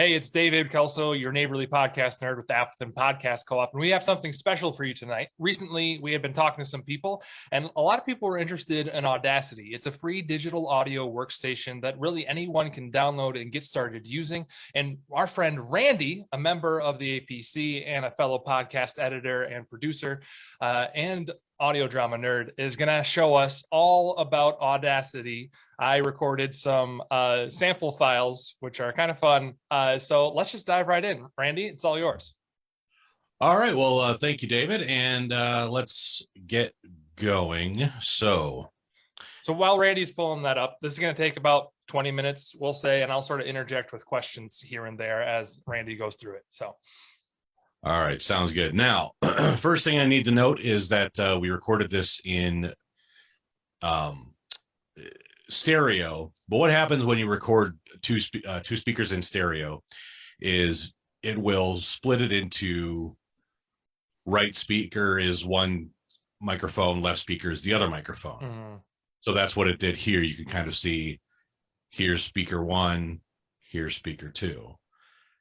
Hey, it's David Kelso, your neighborly podcast nerd with the Appleton Podcast Co-op, and we have something special for you tonight. Recently, we have been talking to some people, and a lot of people were interested in Audacity. It's a free digital audio workstation that really anyone can download and get started using. And our friend Randy, a member of the APC and a fellow podcast editor and producer, and audio drama nerd, is going to show us all about Audacity. I recorded some sample files, which are kind of fun. So let's just dive right in. Randy, it's all yours. All right. Well, thank you, David. And let's get going. So while Randy's pulling that up, this is going to take about 20 minutes, we'll say, and I'll sort of interject with questions here and there as Randy goes through it. So. All right. Sounds good. Now, first thing I need to note is that we recorded this in stereo. But what happens when you record two speakers in stereo is it will split it into right speaker is one microphone, left speaker is the other microphone. Mm-hmm. So that's what it did here. You can kind of see here's speaker one, here's speaker two,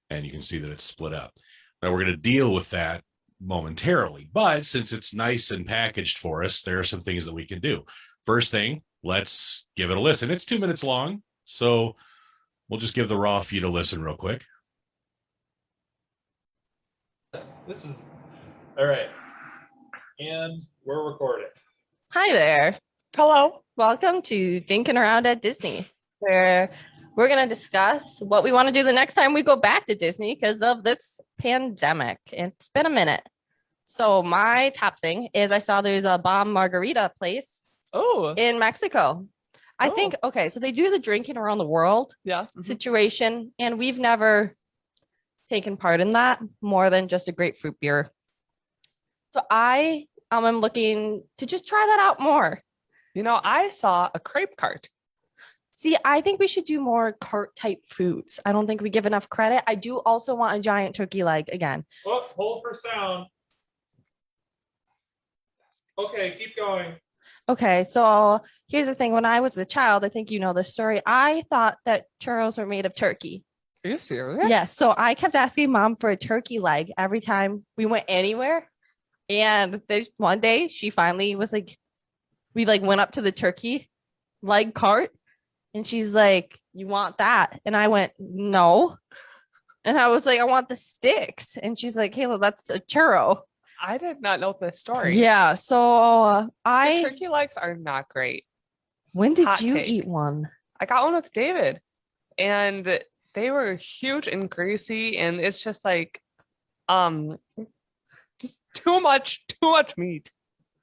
and you can see that it's split up. Now we're going to deal with that momentarily, but since it's nice and packaged for us, there are some things that we can do. First thing, let's give it a listen. It's 2 minutes long, so we'll just give the raw feed a listen real quick. This is all right, and we're recording. Hi there. Hello. Welcome to Dinking Around at Disney, where we're going to discuss what we want to do the next time we go back to Disney because of this pandemic. It's been a minute. So my top thing is I saw there's a bomb margarita place in Mexico. I think, okay, so they do the drinking around the world situation, and we've never taken part in that more than just a grapefruit beer. So I am looking to just try that out more. You know, I saw a crepe cart. See, I think we should do more cart type foods. I don't think we give enough credit. I do also want a giant turkey leg again. Oh, hold for sound. Okay, keep going. Okay, so here's the thing. When I was a child, I think you know this story. I thought that churros were made of turkey. Are you serious? Yes. So I kept asking mom for a turkey leg every time we went anywhere. And one day she finally was like, we went up to the turkey leg cart. And she's like, you want that? And I went, no. And I was like, I want the sticks. And she's like, Kayla, that's a churro. I did not know this story. Yeah. So the turkey legs are not great. When did you eat one? I got one with David. And they were huge and greasy. And it's just like, just too much meat.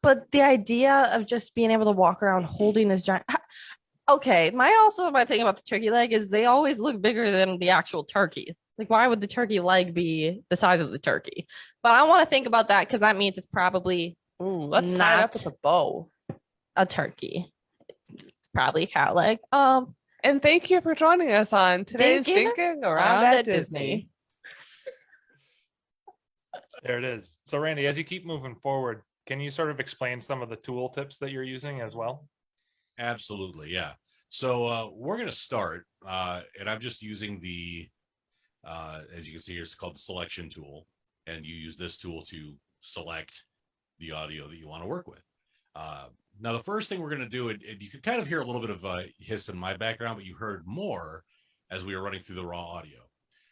But the idea of just being able to walk around holding this giant... Okay, my thing about the turkey leg is they always look bigger than the actual turkey. Like, why would the turkey leg be the size of the turkey? But I want to think about that because that means it's probably let's tie it up with a bow. A turkey. It's probably a cow leg. And thank you for joining us on today's Dinking Around at Disney. There it is. So, Randy, as you keep moving forward, can you sort of explain some of the tool tips that you're using as well? Absolutely, yeah. So we're going to start, and I'm just using the, as you can see here, it's called the selection tool, and you use this tool to select the audio that you want to work with. Now, the first thing we're going to do, and you can kind of hear a little bit of a hiss in my background, but you heard more as we were running through the raw audio.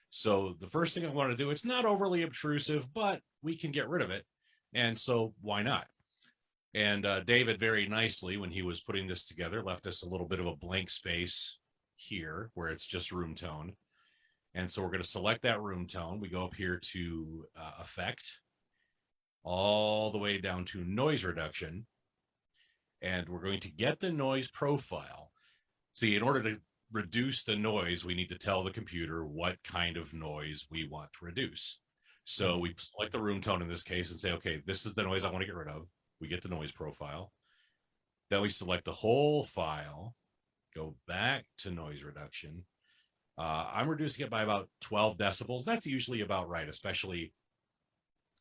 So the first thing I want to do, it's not overly obtrusive, but we can get rid of it, and so why not? And David very nicely, when he was putting this together, left us a little bit of a blank space here where it's just room tone. And so we're going to select that room tone. We go up here to effect, all the way down to noise reduction. And we're going to get the noise profile. See, in order to reduce the noise, we need to tell the computer what kind of noise we want to reduce. So we select the room tone in this case and say, okay, this is the noise I want to get rid of. We get the noise profile. Then we select the whole file, go back to noise reduction. I'm reducing it by about 12 decibels. That's usually about right, especially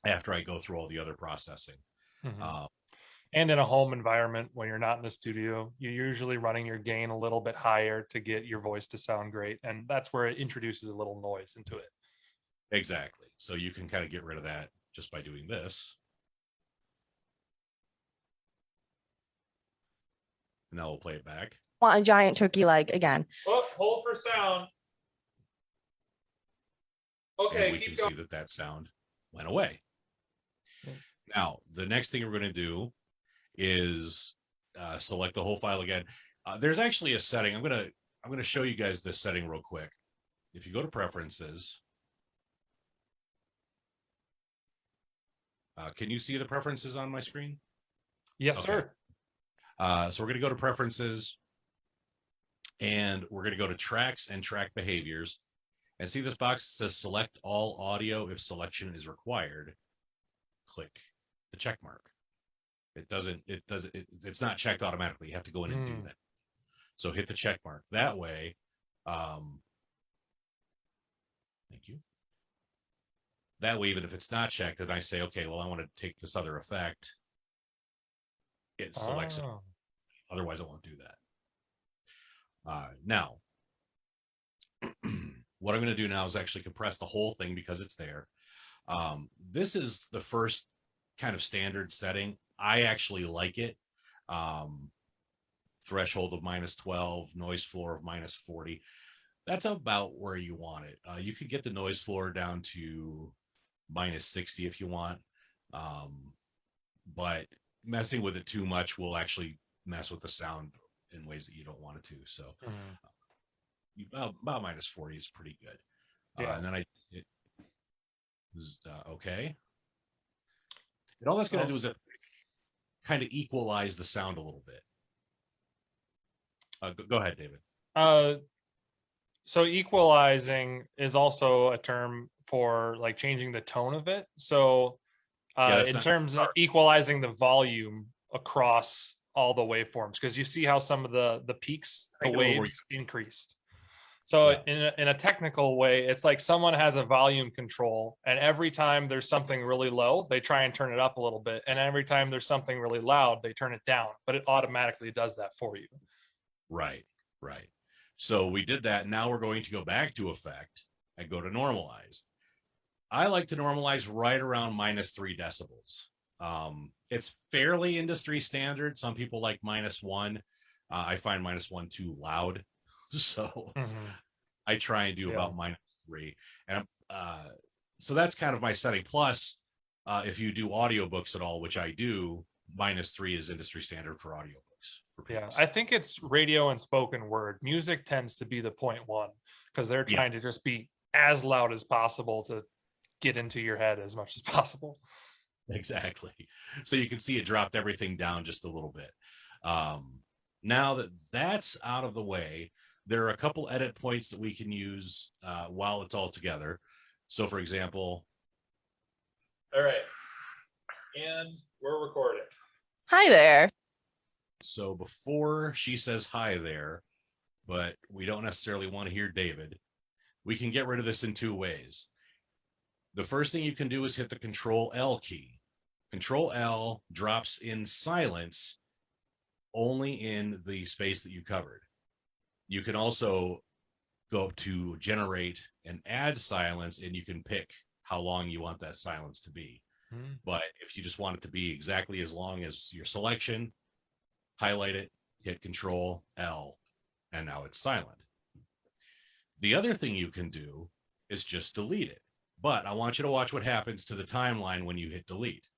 after I go through all the other processing. Mm-hmm. And in a home environment, when you're not in the studio, you're usually running your gain a little bit higher to get your voice to sound great. And that's where it introduces a little noise into it. Exactly. So you can kind of get rid of that just by doing this. Now we'll play it back. Want a giant turkey leg again. Oh, hold for sound. Okay, And we can see that sound went away. Now, the next thing we're going to do is select the whole file again. There's actually a setting. I'm going to show you guys this setting real quick. If you go to preferences, can you see the preferences on my screen? Yes, Okay. sir. So we're going to go to preferences, and we're going to go to tracks and track behaviors, and see this box that says select all audio if selection is required. Click the check mark. It's not checked automatically. You have to go in and do that. So hit the check mark. That way, thank you. That way, even if it's not checked, and I say, okay, well, I want to take this other effect, it selects it. Otherwise, I won't do that. Now, what I'm going to do now is actually compress the whole thing because it's there. This is the first kind of standard setting. I actually like it. Threshold of -12, noise floor of -40. That's about where you want it. You could get the noise floor down to -60 if you want. But messing with it too much will actually mess with the sound in ways that you don't want it to. So about -40 is pretty good. Yeah. And then it was okay. And all that's going to do is kind of equalize the sound a little bit. Go ahead, David. So equalizing is also a term for like changing the tone of it. So in terms of equalizing the volume across all the waveforms, because you see how some of the peaks, the waves increased. So in a technical way, it's like someone has a volume control, and every time there's something really low, they try and turn it up a little bit. And every time there's something really loud, they turn it down, but it automatically does that for you. Right. So we did that. Now we're going to go back to effect and go to normalize. I like to normalize right around -3 decibels. It's fairly industry standard. Some people like -1. I find -1 too loud. So I try and do about -3. And so that's kind of my setting. Plus, if you do audiobooks at all, which I do, -3 is industry standard for audiobooks. Yeah, I think it's radio and spoken word. Music tends to be the 0.1 because they're trying to just be as loud as possible to get into your head as much as possible. Exactly. So you can see it dropped everything down just a little bit. Now that that's out of the way, there are a couple edit points that we can use while it's all together. So for example. All right. And we're recording. Hi there. So before she says hi there, but we don't necessarily want to hear David, we can get rid of this in two ways. The first thing you can do is hit the Control-L key. Control-L drops in silence only in the space that you covered. You can also go up to generate and add silence, and you can pick how long you want that silence to be. But if you just want it to be exactly as long as your selection, highlight it, hit Control-L, and now it's silent. The other thing you can do is just delete it. But I want you to watch what happens to the timeline when you hit delete.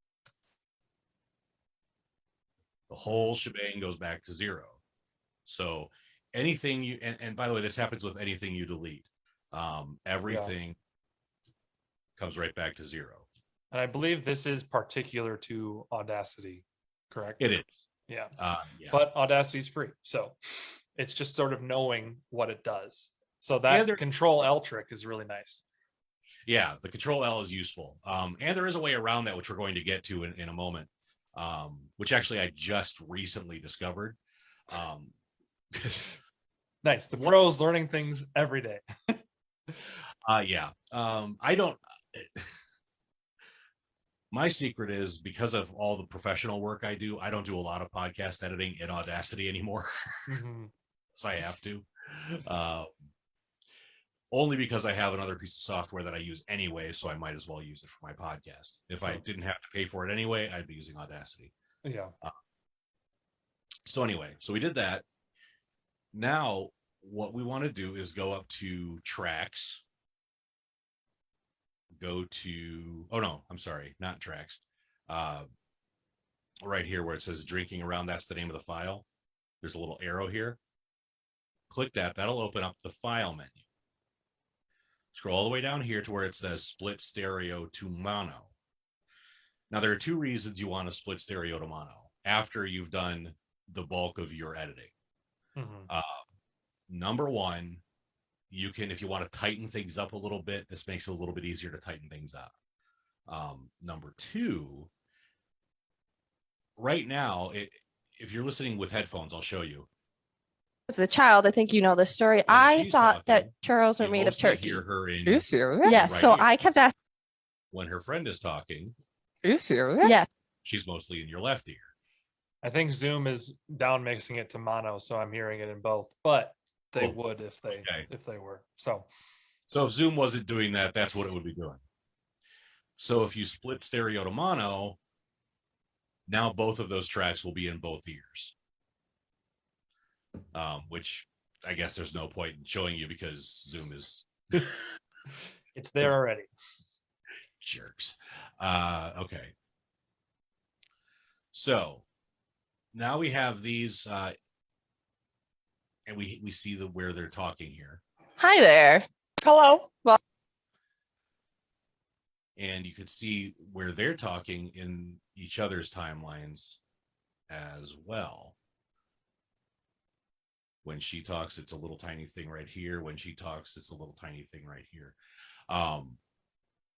The whole shebang goes back to 0. So anything you, and by the way, this happens with anything you delete. Everything comes right back to 0. And I believe this is particular to Audacity, correct? It is. Yeah. Yeah. But Audacity is free. So it's just sort of knowing what it does. So that Control-L trick is really nice. Yeah, the Control-L is useful. And there is a way around that, which we're going to get to in a moment, which actually I just recently discovered. Nice. The pros learning things every day. Yeah. I don't. My secret is because of all the professional work I do, I don't do a lot of podcast editing in Audacity anymore. Mhm. So I have to. Only because I have another piece of software that I use anyway, so I might as well use it for my podcast. If I didn't have to pay for it anyway, I'd be using Audacity. Yeah. So anyway, so we did that. Now, what we want to do is go up to tracks. Go to, oh no, I'm sorry, not tracks. Right here where it says drinking around, that's the name of the file. There's a little arrow here. Click that. That'll open up the file menu. Scroll all the way down here to where it says split stereo to mono. Now, there are two reasons you want to split stereo to mono after you've done the bulk of your editing. Mhm. Number one, you can, if you want to tighten things up a little bit, this makes it a little bit easier to tighten things up. Number two, right now, if you're listening with headphones, I'll show you. As a child, I think you know the story. I she's thought that talking, churros were You made of mostly turkey. hear her in, Are you serious? Yes. right So here. I kept asking. When her friend is talking, Are you serious? Yes. she's mostly in your left ear. I think Zoom is down mixing it to mono, so I'm hearing it in both. But they Oh, would if they were. So So if Zoom wasn't doing that, that's what it would be doing. So if you split stereo to mono, now both of those tracks will be in both ears. Which I guess there's no point in showing you because Zoom is it's there already. jerks. Okay. So now we have these, and we see where they're talking here. Hi there. Hello. Well, And you could see where they're talking in each other's timelines as well. When she talks, it's a little tiny thing right here. When she talks, it's a little tiny thing right here.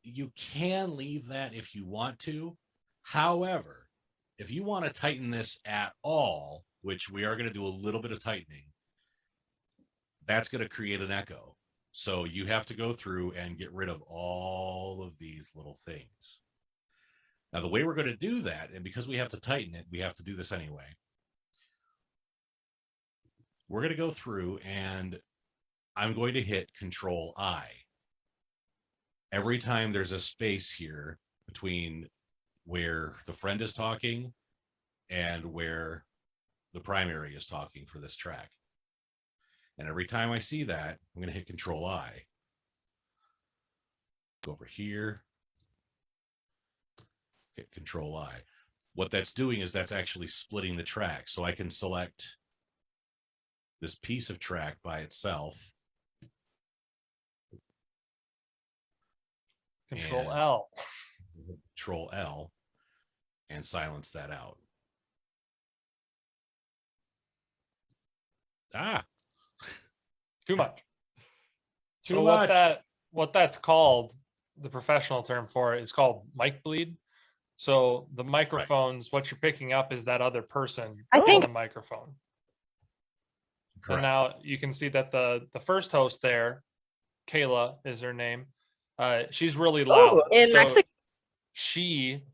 You can leave that if you want to. However, if you want to tighten this at all, which we are going to do a little bit of tightening, that's going to create an echo. So you have to go through and get rid of all of these little things. Now, the way we're going to do that, and because we have to tighten it, we have to do this anyway. We're going to go through and I'm going to hit Control I. Every time there's a space here between where the friend is talking and where the primary is talking for this track. And every time I see that, I'm going to hit Control I. Go over here. Hit Control I. What that's doing is that's actually splitting the track. So I can select this piece of track by itself. Control And L. Control L and silence that out. Too much. Too So much. what that's called, the professional term for it is called mic bleed. So the microphones, what you're picking up is that other person I think- on the microphone. So Correct. now you can see that the first host there, Kayla is her name. She's really loud. in So Mexico. she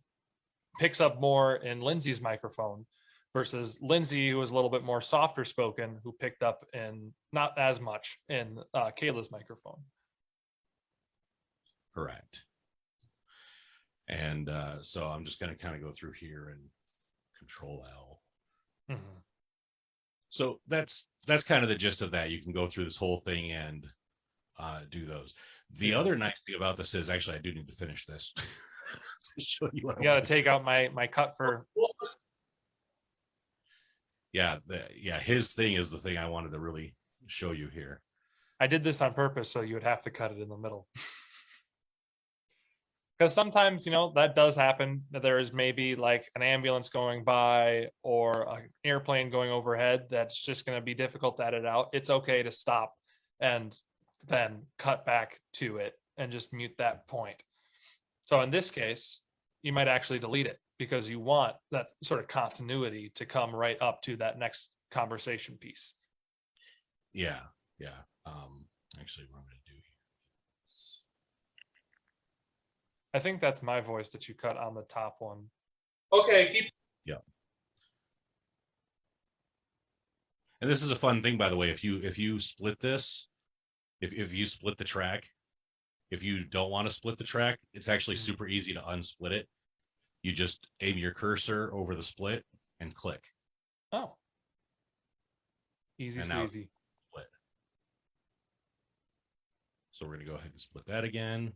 picks up more in Lindsay's microphone versus Lindsay, who was a little bit more softer spoken, who picked up in not as much in Kayla's microphone. Correct. And so I'm just going to kind of go through here and Control L. Mhm. So that's kind of the gist of that. You can go through this whole thing and do those. The other nice thing about this is actually I do need to finish this to show you what You got to take out my cut for. Yeah, his thing is the thing I wanted to really show you here. I did this on purpose so you would have to cut it in the middle. Because sometimes, that does happen. There is maybe like an ambulance going by or an airplane going overhead. That's just going to be difficult to edit out. It's okay to stop and then cut back to it and just mute that point. So in this case, you might actually delete it because you want that sort of continuity to come right up to that next conversation piece. Yeah. Actually, what I'm going to do here is I think that's my voice that you cut on the top one. Okay, keep. Yeah. And this is a fun thing, by the way. If you split this, if you split the track, if you don't want to split the track, it's actually super easy to unsplit it. You just aim your cursor over the split and click. Oh. Easy And now squeezy. split. So we're going to go ahead and split that again.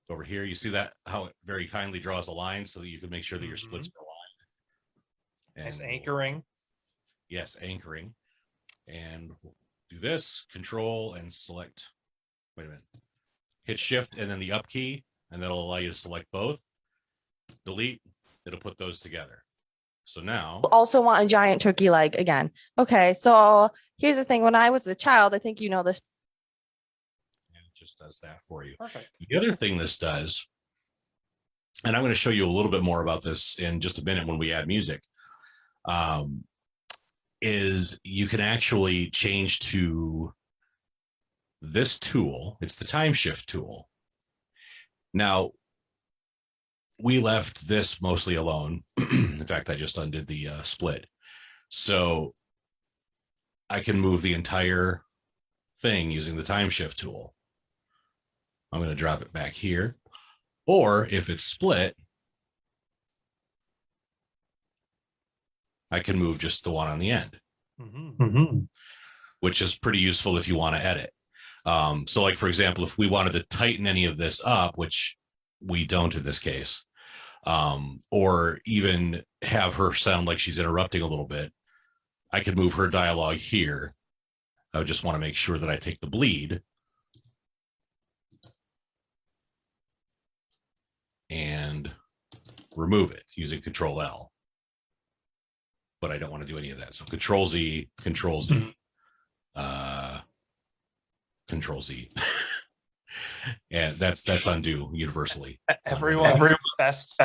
Over here, you see that how it very kindly draws a line so that you can make sure that your splits are aligned. Nice anchoring. Yes, anchoring. And we'll do this, control and select. Wait a minute. Hit shift and then the up key, and that'll allow you to select both. Delete, it'll put those together. So now Also want a giant turkey leg again. Okay, so here's the thing. When I was a child, I think you know this. it just does that for you. Perfect. The other thing this does, and I'm going to show you a little bit more about this in just a minute when we add music, is you can actually change to this tool. It's the time shift tool. Now, we left this mostly alone. In fact, I just undid the split. So I can move the entire thing using the time shift tool. I'm going to drop it back here. Or if it's split, I can move just the one on the end, which is pretty useful if you want to edit. So like, for example, if we wanted to tighten any of this up, which we don't in this case, or even have her sound like she's interrupting a little bit, I could move her dialogue here. I would just want to make sure that I take the bleed and remove it using Control L. But I don't want to do any of that. So Control Z, Control Z, Control Z. And that's undo universally. Everyone's best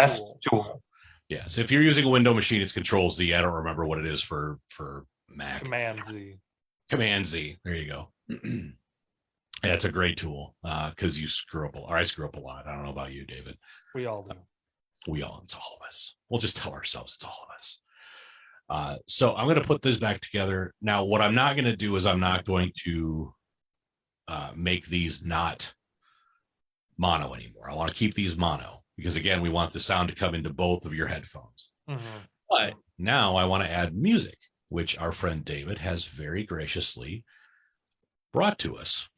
tool. Yes. If you're using a window machine, it's Control Z. I don't remember what it is for Mac. Command Z. Command Z. There you go. That's a great tool because you screw up, or I screw up a lot. I don't know about you, David. We all do. It's all of us. We'll just tell ourselves it's all of us. So I'm going to put this back together. Now, what I'm not going to do is I'm not going to make these not mono anymore. I want to keep these mono because, again, we want the sound to come into both of your headphones. But now I want to add music, which our friend David has very graciously brought to us.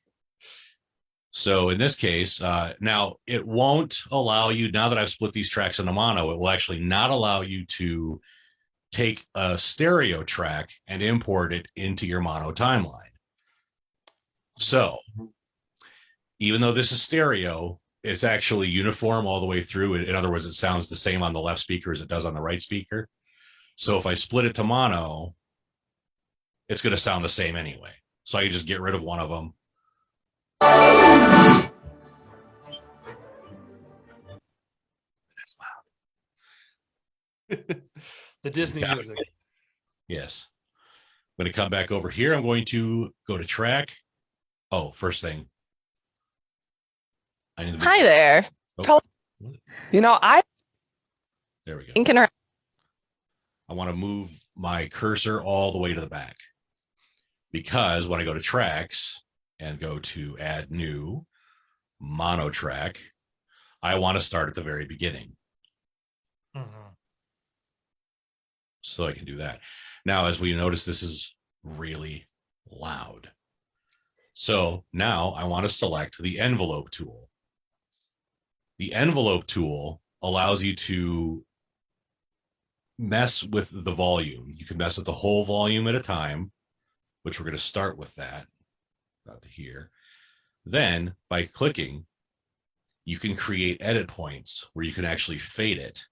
So in this case, now it won't allow you, now that I've split these tracks into mono, it will actually not allow you to take a stereo track and import it into your mono timeline. So even though this is stereo, it's actually uniform all the way through. In other words, it sounds the same on the left speaker as it does on the right speaker. So if I split it to mono, it's going to sound the same anyway. So I can just get rid of one of them. That's loud. The Disney music. Yes. I'm going to come back over here. I'm going to go to track. Oh, first thing. I need Hi there. Oh. You know, There we go. Thinking around. I want to move my cursor all the way to the back because when I go to tracks and go to add new mono track, I want to start at the very beginning. So I can do that. Now, as we notice, this is really loud. So now I want to select the envelope tool. The envelope tool allows you to mess with the volume. You can mess with the whole volume at a time, which we're going to start with that about here. Then by clicking, you can create edit points where you can actually fade it.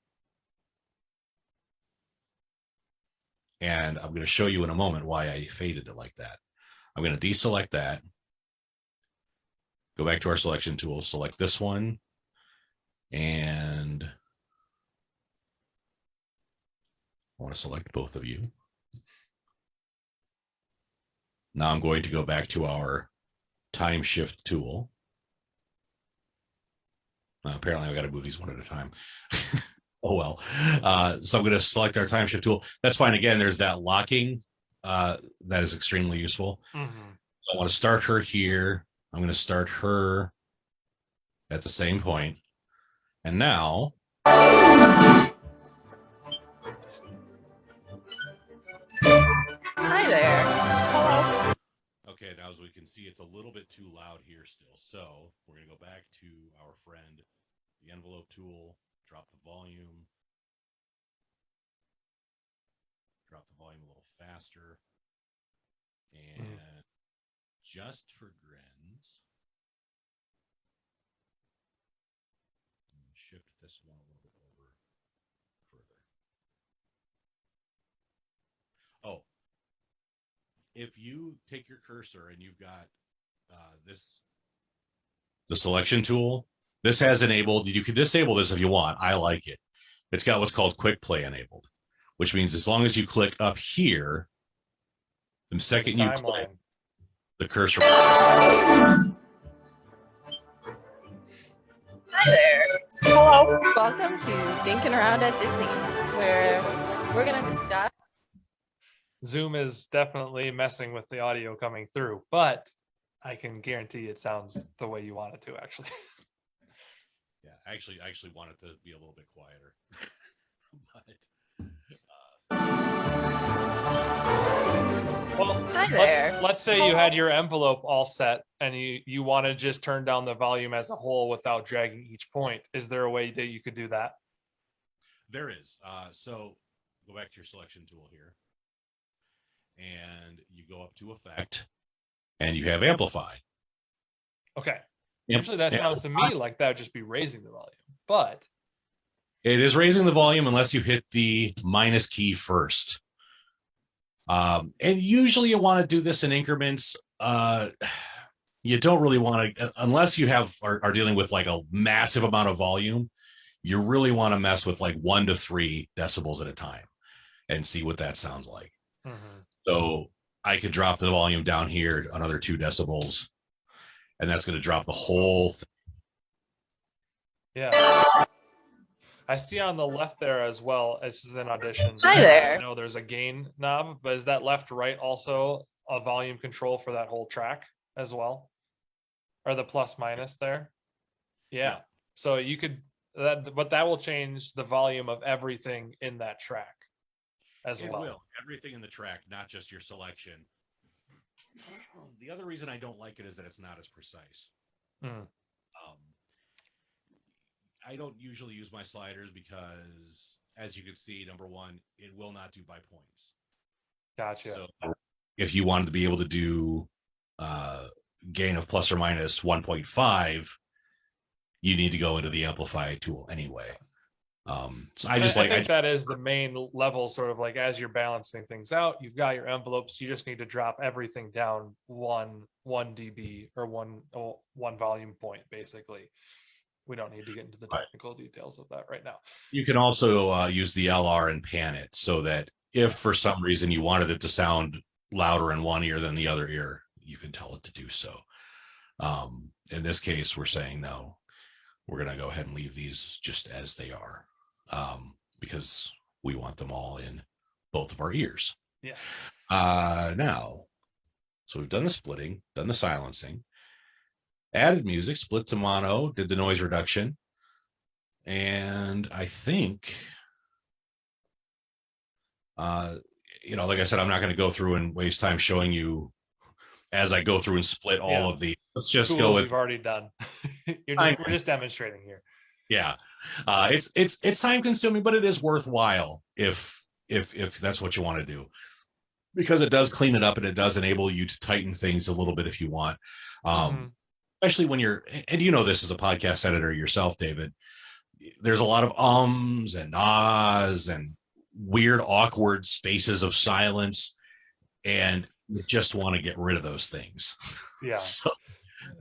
And I'm going to show you in a moment why I faded it like that. I'm going to deselect that. Go back to our selection tool, select this one. And I want to select both of you. Now I'm going to go back to our time shift tool. Apparently, I've got to move these one at a time. Oh, well. So I'm going to select our time shift tool. That's fine. Again, there's that locking. That is extremely useful. Mm-hmm. I want to start her here. I'm going to start her at the same point. And now. Hi there. Hello. Okay, now as we can see, it's a little bit too loud here still. So we're going to go back to our friend, the envelope tool, drop the volume a little faster. And just for grins, shift this one a little bit over further. Oh, if you take your cursor and you've got the selection tool, this has enabled. You can disable this if you want. I like it. It's got what's called quick play enabled, which means as long as you click up here, the second you click, the cursor. Hi there. Hello. Welcome to Dinking Around at Disney, where we're going to discuss. Zoom is definitely messing with the audio coming through, but I can guarantee it sounds the way you want it to, actually. Yeah, I actually want it to be a little bit quieter. Well, let's say you had your envelope all set and you want to just turn down the volume as a whole without dragging each point. Is there a way that you could do that? There is. So go back to your selection tool here. And you go up to effect and you have amplify. Okay. Usually that sounds to me like that would just be raising the volume, but it is raising the volume unless you hit the minus key first. And usually you want to do this in increments. You don't really want to, unless you are dealing with like a massive amount of volume, you really want to mess with like 1 to 3 decibels at a time and see what that sounds like. Mm-hmm. So I could drop the volume down here another 2 decibels, and that's going to drop the whole thing. Yeah. I see on the left there as well. This is an audition. Hi there. I know there's a gain knob, but is that left, right also a volume control for that whole track as well? Or the plus minus there? Yeah. So you could, but that will change the volume of everything in that track as well. It will. Everything in the track, not just your selection. The other reason I don't like it is that it's not as precise. I don't usually use my sliders because, as you can see, number one, it will not do by points. Gotcha. So if you wanted to be able to do gain of plus or minus 1.5, you need to go into the amplify tool anyway. So I think that is the main level, sort of like as you're balancing things out, you've got your envelopes. You just need to drop everything down one dB or one volume point, basically. We don't need to get into the technical details of that right now. You can also use the LR and pan it so that if for some reason you wanted it to sound louder in one ear than the other ear, you can tell it to do so. In this case, we're saying no, we're going to go ahead and leave these just as they are, because we want them all in both of our ears. Yeah. Now, so we've done the splitting, done the silencing, added music, split to mono, did the noise reduction. And I think, like I said, I'm not going to go through and waste time showing you as I go through and split all of the. Let's just go with. We've already done. We're just demonstrating here. Yeah, it's time consuming, but it is worthwhile if that's what you want to do, because it does clean it up and it does enable you to tighten things a little bit if you want. Especially when you're, and this as a podcast editor yourself, David, there's a lot of ums and ahs and weird, awkward spaces of silence, and you just want to get rid of those things. Yeah. So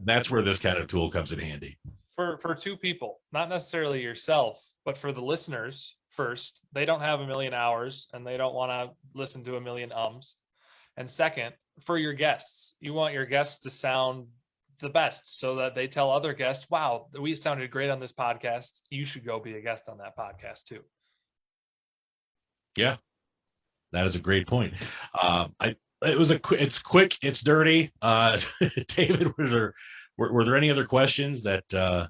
that's where this kind of tool comes in handy. For two people, not necessarily yourself, but for the listeners first, they don't have a million hours and they don't want to listen to a million ums. And second, for your guests, you want your guests to sound the best so that they tell other guests, wow, we sounded great on this podcast. You should go be a guest on that podcast too. Yeah, that is a great point. It's quick, it's dirty. David, were there any other questions that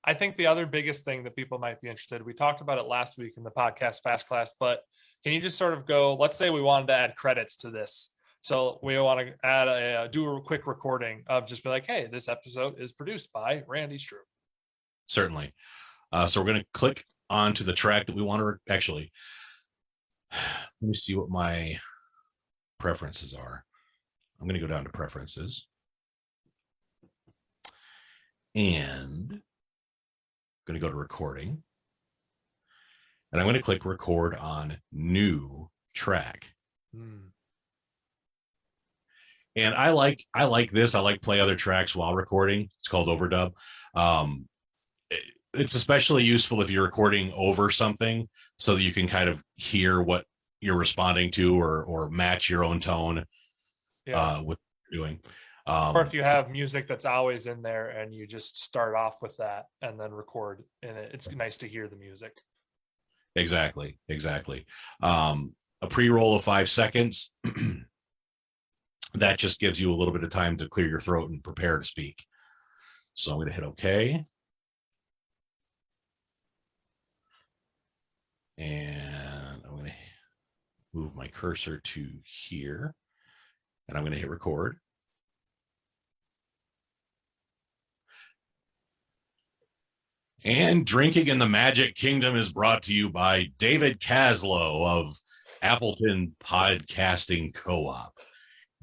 I think the other biggest thing that people might be interested, we talked about it last week in the podcast Fast Class, but can you just sort of go, let's say we wanted to add credits to this. So we want to add do a quick recording of just be like, hey, this episode is produced by Randy Streu. Certainly. So we're going to click onto the track that we want to actually, let me see what my preferences are. I'm going to go down to preferences. And I'm going to go to recording. And I'm going to click record on new track. And I like this. I like play other tracks while recording. It's called Overdub. It's especially useful if you're recording over something so that you can kind of hear what you're responding to or match your own tone with what you're doing. Or if you have music that's always in there and you just start off with that and then record in it, it's nice to hear the music. Exactly. A pre-roll of 5 seconds. That just gives you a little bit of time to clear your throat and prepare to speak. So I'm going to hit OK. And I'm going to move my cursor to here. And I'm going to hit record. And Drinking in the Magic Kingdom is brought to you by David Caslow of Appleton Podcasting Co-op.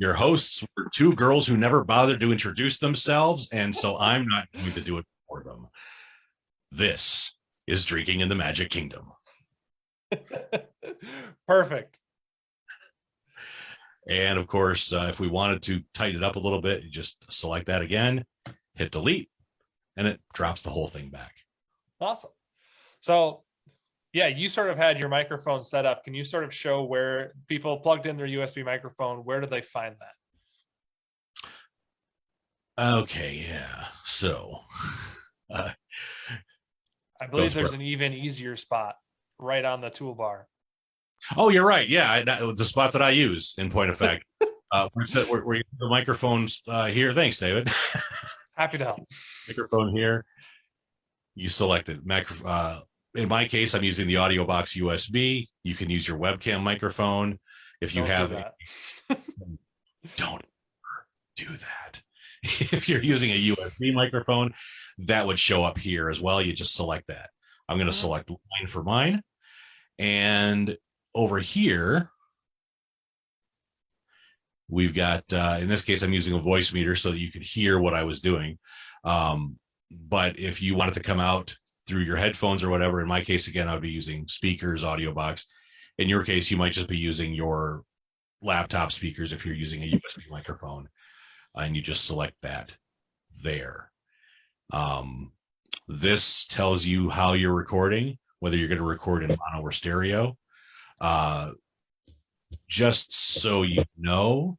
Your hosts were two girls who never bothered to introduce themselves, and so I'm not going to do it for them. This is Drinking in the Magic Kingdom. Perfect. And of course, if we wanted to tighten it up a little bit, you just select that again, hit delete, and it drops the whole thing back. Awesome. So yeah, you sort of had your microphone set up. Can you sort of show where people plugged in their USB microphone? Where do they find that? Okay, yeah. So I believe there's an even easier spot right on the toolbar. Oh, you're right. Yeah, the spot that I use, in point of fact. We're the microphones here. Thanks, David. Happy to help. Microphone here. You select it. In my case, I'm using the Audio Box USB. You can use your webcam microphone. If you don't do that. If you're using a USB microphone, that would show up here as well. You just select that. I'm going to select line for mine. And over here, we've got, in this case, I'm using a voice meter so that you could hear what I was doing. But if you wanted to come out through your headphones or whatever, in my case, again, I'd be using speakers, Audio Box. In your case, you might just be using your laptop speakers if you're using a USB microphone, and you just select that there. This tells you how you're recording, whether you're going to record in mono or stereo. Just so you know,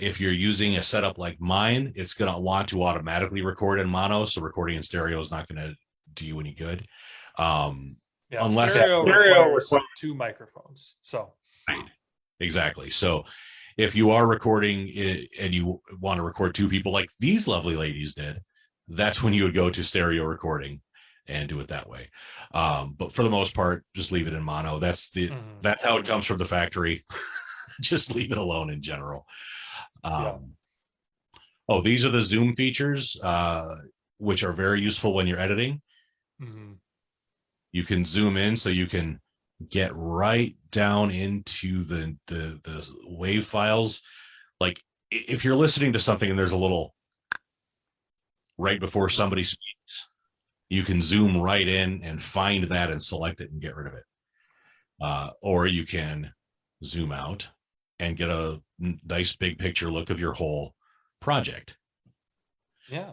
if you're using a setup like mine, it's going to want to automatically record in mono. So recording in stereo is not going to do you any good. Unless stereo requires 2 microphones. So right. Exactly. So if you are recording and you want to record 2 people like these lovely ladies did, that's when you would go to stereo recording and do it that way. But for the most part, just leave it in mono. That's how it comes from the factory. Just leave it alone in general. Oh, these are the zoom features, which are very useful when you're editing. You can zoom in so you can get right down into the wave files. Like if you're listening to something and there's a little right before somebody speaks, you can zoom right in and find that and select it and get rid of it. Or you can zoom out and get a nice big picture look of your whole project. Yeah.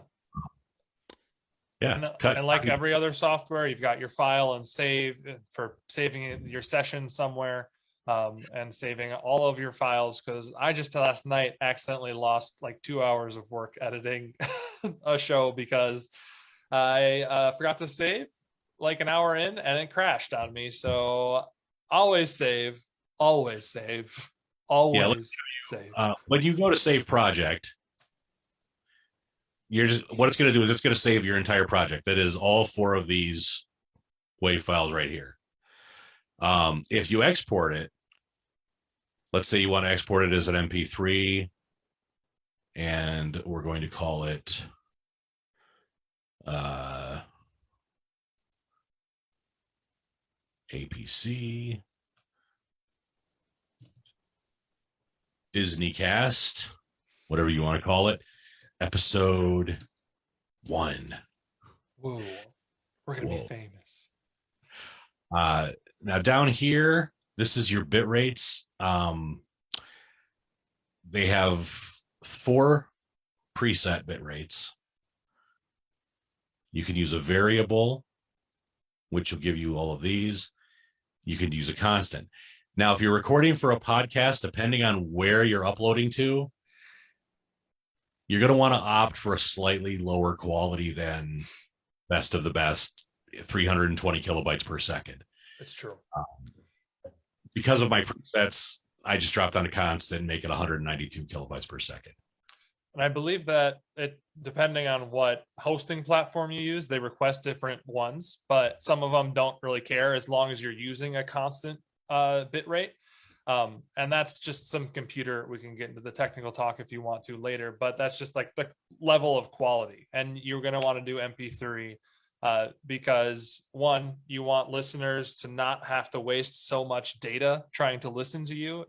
Yeah. And like every other software, you've got your file and save for saving your session somewhere. and saving all of your files, because I just last night accidentally lost like 2 hours of work editing a show because I forgot to save like an hour in and it crashed on me. So always save, always save, always save. When you go to save project, you're just, what it's going to do is it's going to save your entire project. That is all 4 of these WAV files right here. If you export it, let's say you want to export it as an MP3, and we're going to call it APC Disney Cast, whatever you want to call it, episode 1. Whoa, we're gonna be famous. Now down here, this is your bit rates. They have 4 preset bit rates. You can use a variable, which will give you all of these. You can use a constant. Now, if you're recording for a podcast, depending on where you're uploading to, you're going to want to opt for a slightly lower quality than best of the best, 320 kilobytes per second. It's true. Because of my presets, I just dropped on a constant and make it 192 kilobytes per second. And I believe that it, depending on what hosting platform you use, they request different ones, but some of them don't really care as long as you're using a constant bit rate. And that's just some computer. We can get into the technical talk if you want to later, but that's just like the level of quality. And you're going to want to do MP3 because, one, you want listeners to not have to waste so much data trying to listen to you.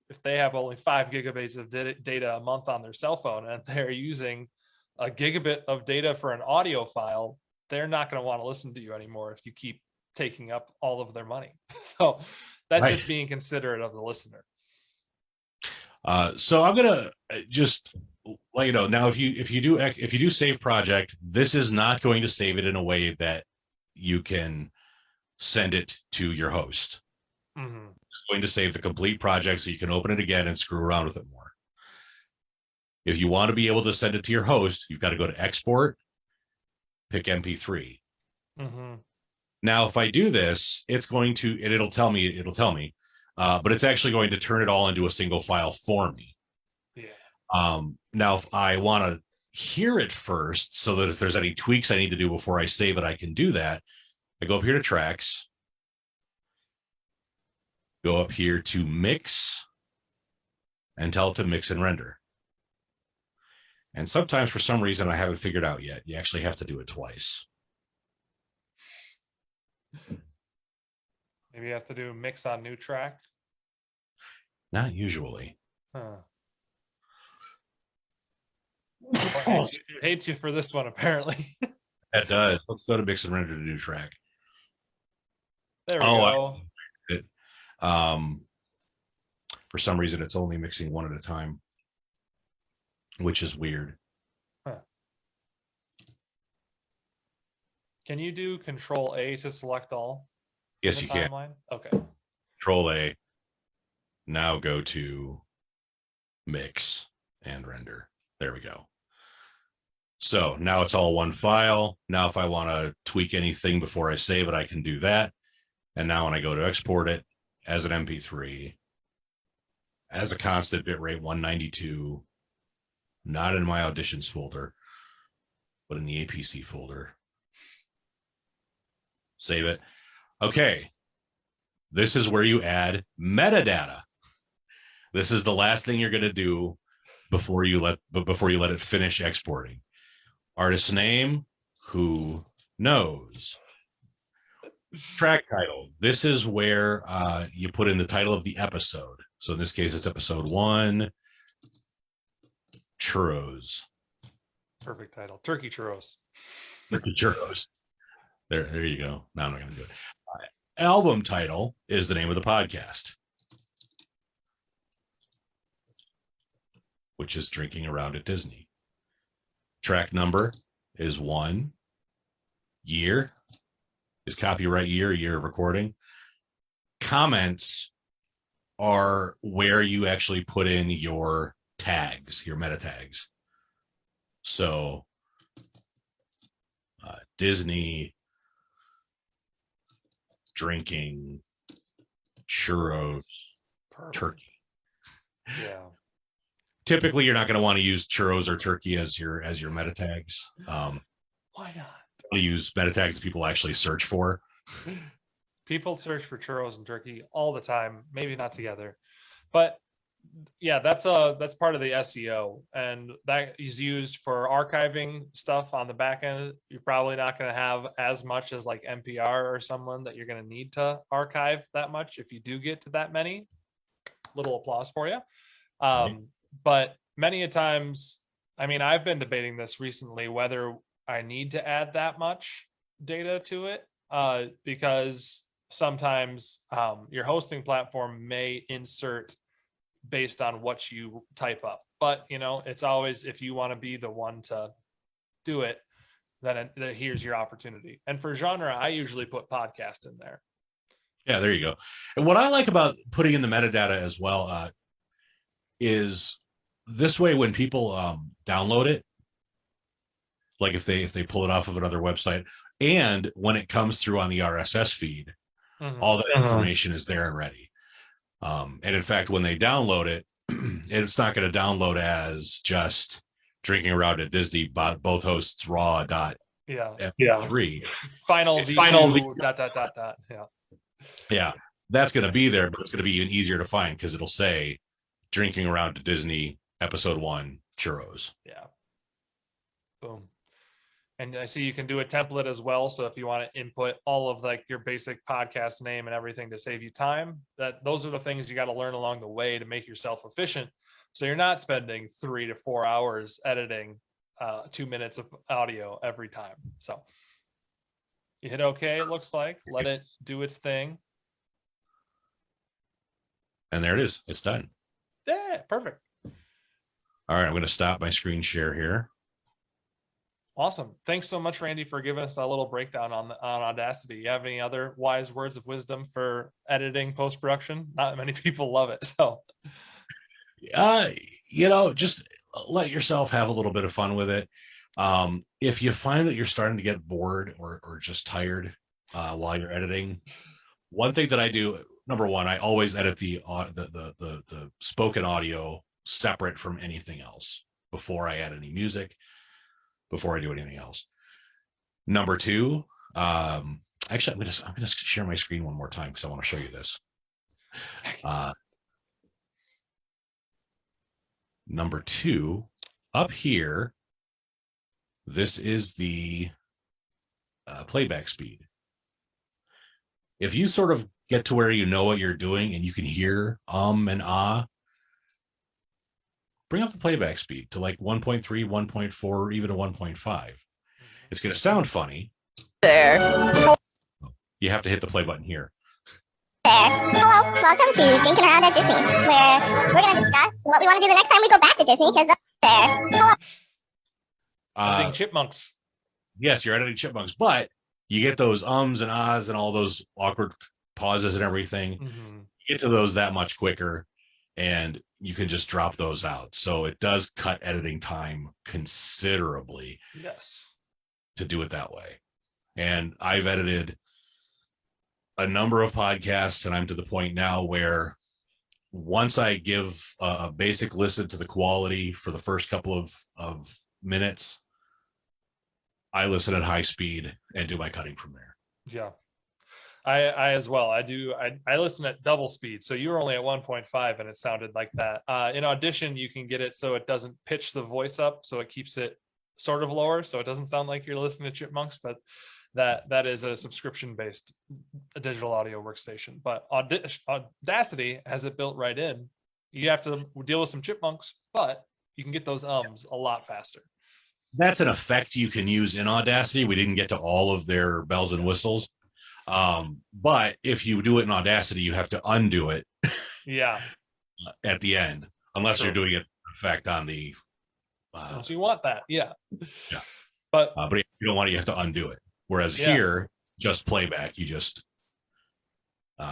If they have only 5 gigabytes of data a month on their cell phone and they're using a gigabit of data for an audio file, they're not going to want to listen to you anymore if you keep taking up all of their money. So that's right. Just being considerate of the listener. So I'm gonna just let you know now, if you do save project, this is not going to save it in a way that you can send it to your host. Mm-hmm. It's going to save the complete project so you can open it again and screw around with it more. If you want to be able to send it to your host, you've got to go to export, pick MP3. Mm-hmm. Now, if I do this, it'll tell me, but it's actually going to turn it all into a single file for me. Yeah. Now, if I want to hear it first, so that if there's any tweaks I need to do before I save it, I can do that. I go up here to tracks, go up here to mix, and tell it to mix and render. And sometimes, for some reason, I haven't figured out yet, you actually have to do it twice. Maybe you have to do a mix on new track. Not usually. Huh. It hates you for this one, apparently. It does. Let's go to mix and render to new track. There we go. For some reason, it's only mixing one at a time, which is weird. Huh. Can you do Control A to select all? Yes, you can. Okay. Control A. Now go to mix and render. There we go. So now it's all one file. Now, if I want to tweak anything before I save it, I can do that. And now when I go to export it as an MP3, as a constant bit rate 192, not in my auditions folder, but in the APC folder. Save it. Okay. This is where you add metadata. This is the last thing you're going to do before you let it finish exporting. Artist name, who knows? Track title. This is where you put in the title of the episode. So in this case, it's episode 1, churros. Perfect title. Turkey churros. Turkey churros. There you go. Now I'm not going to do it. Album title is the name of the podcast, which is Drinking Around at Disney. Track number is 1. Year is copyright year of recording. Comments are where you actually put in your tags, your meta tags. So Disney, drinking, churros, turkey. Yeah. Typically, you're not going to want to use churros or turkey as your meta tags. Why not? To use meta tags that people actually search for. People search for churros and turkey all the time, maybe not together. But yeah, that's part of the SEO, and that is used for archiving stuff on the back end. You're probably not going to have as much as like NPR or someone that you're going to need to archive that much. If you do get to that many, little applause for you. Right. But many a times, I mean, I've been debating this recently, whether I need to add that much data to it, because sometimes your hosting platform may insert based on what you type up. But, you know, it's always, if you want to be the one to do it, then here's your opportunity. And for genre, I usually put podcast in there. Yeah, there you go. And what I like about putting in the metadata as well is this way when people download it, like if they pull it off of another website, and when it comes through on the RSS feed, all that information is there and ready. And in fact, when they download it, it's not going to download as just drinking around at Disney, both hosts raw dot F3. Final V2 dot. Yeah, that's going to be there, but it's going to be even easier to find because it'll say drinking around to Disney episode 1 churros. Yeah. Boom. And I see you can do a template as well. So if you want to input all of like your basic podcast name and everything to save you time, those are the things you got to learn along the way to make yourself efficient. So you're not spending 3 to 4 hours editing 2 minutes of audio every time. So you hit OK, it looks like. Let it do its thing. And there it is. It's done. Yeah, perfect. All right, I'm going to stop my screen share here. Awesome. Thanks so much, Randy, for giving us a little breakdown on Audacity. You have any other wise words of wisdom for editing post-production? Not many people love it. So, you know, just let yourself have a little bit of fun with it. If you find that you're starting to get bored or just tired while you're editing, one thing that I do, number one, I always edit the spoken audio separate from anything else before I add any music, before I do anything else. Number two, actually, I'm gonna share my screen one more time because I want to show you this. Number two, up here, this is the playback speed. If you sort of get to where you know what you're doing and you can hear and ah, bring up the playback speed to like 1.3, 1.4, or even a 1.5. It's going to sound funny. There. You have to hit the play button here. There. Hello, welcome to Dinking Around at Disney, where we're going to discuss what we want to do the next time we go back to Disney, because there. Hello. Being chipmunks. Yes, you're editing chipmunks, but you get those ums and ahs and all those awkward pauses and everything. Mm-hmm. You get to those that much quicker, and you can just drop those out. So it does cut editing time considerably. Yes. To do it that way. And I've edited a number of podcasts, and I'm to the point now where once I give a basic listen to the quality for the first couple of minutes, I listen at high speed and do my cutting from there. Yeah. I as well. I listen at double speed. So you were only at 1.5 and it sounded like that. In Audition, you can get it so it doesn't pitch the voice up, so it keeps it sort of lower, so it doesn't sound like you're listening to chipmunks, but that is a subscription-based digital audio workstation. But Audacity has it built right in. You have to deal with some chipmunks, but you can get those ums a lot faster. That's an effect you can use in Audacity. We didn't get to all of their bells and whistles. But if you do it in Audacity, you have to undo it. Yeah. At the end, unless you're doing it effect on the. So you want that, yeah. Yeah. But if you don't want it, you have to undo it. Whereas here, just playback. You just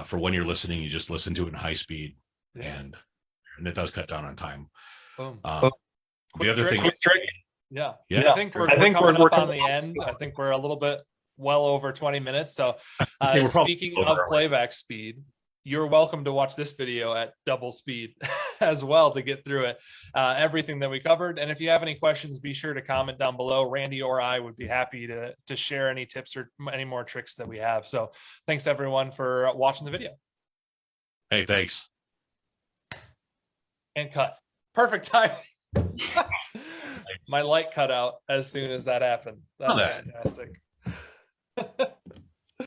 for when you're listening, you just listen to it in high speed Yeah. and it does cut down on time. Boom. The other thing, Yeah. Yeah. I think we're coming up on the end. I think we're a little bit well over 20 minutes. So we're probably speaking over of our way. playback speed, you're welcome to watch this video at double speed as well to get through it, everything that we covered. And if you have any questions, be sure to comment down below. Randy or I would be happy to share any tips or any more tricks that we have. So thanks everyone for watching the video. hey, thanks. And cut. Perfect timing. My light cut out as soon as that happened. That's Oh, that- fantastic.